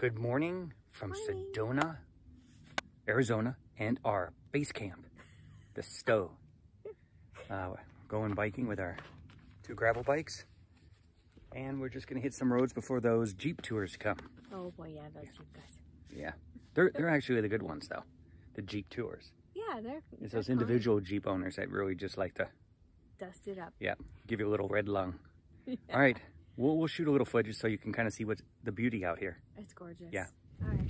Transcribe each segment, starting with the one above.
Good morning from Sedona, Arizona, and our base camp, the Stowe. We're going biking with our 2 gravel bikes, and we're just gonna hit some roads before those Jeep tours come. Oh boy, yeah, those Jeep guys. Yeah, they're actually the good ones though, the Jeep tours. Yeah, It's those individual Jeep owners that really just like to dust it up. Yeah, give you a little red lung. Yeah. All right, we'll shoot a little footage so you can kind of see what's the beauty out here. It's gorgeous. Yeah. All right.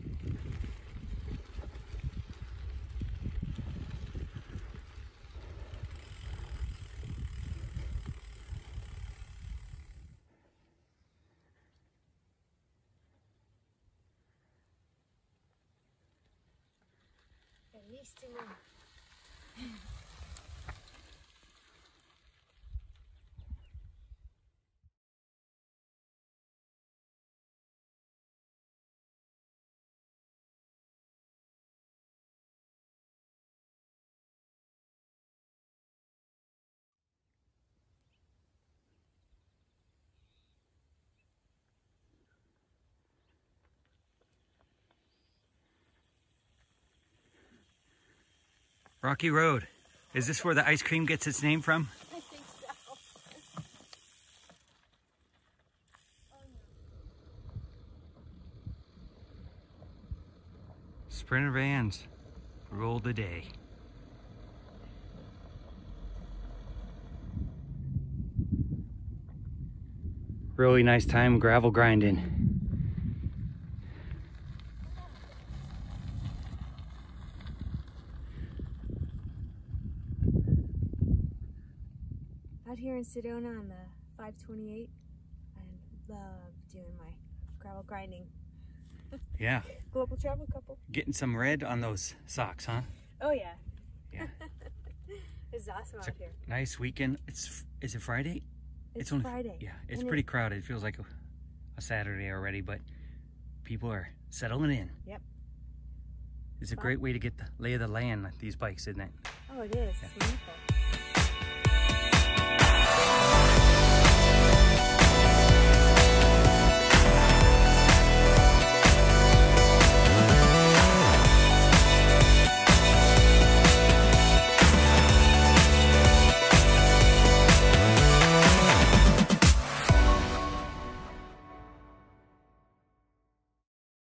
Bellissimo. Rocky Road. Is this where the ice cream gets its name from? I think so. Sprinter vans rule the day. Really nice time gravel grinding. Out here in Sedona on the 528, I love doing my gravel grinding. Yeah. Global travel couple. Getting some red on those socks, huh? Oh yeah. Yeah. It's awesome out here. Nice weekend. Is it Friday? It's only Friday. Yeah, it's pretty crowded. It feels like a Saturday already, but people are settling in. Yep. It's a great way to get the lay of the land with these bikes, isn't it? Oh, it is. Yeah. It's wonderful.